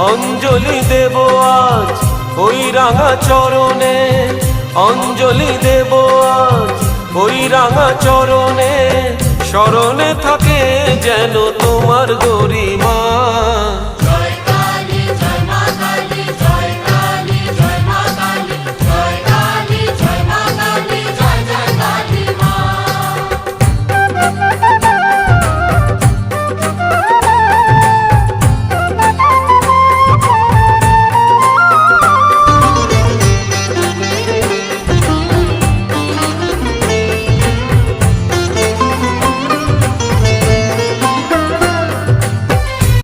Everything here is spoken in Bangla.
অঞ্জলি দেব আজ ওই রাঙা চরণে, অঞ্জলি দেব আজ ওই রাঙা চরণে। স্মরণে থাকে যেন তোমার গরিমা।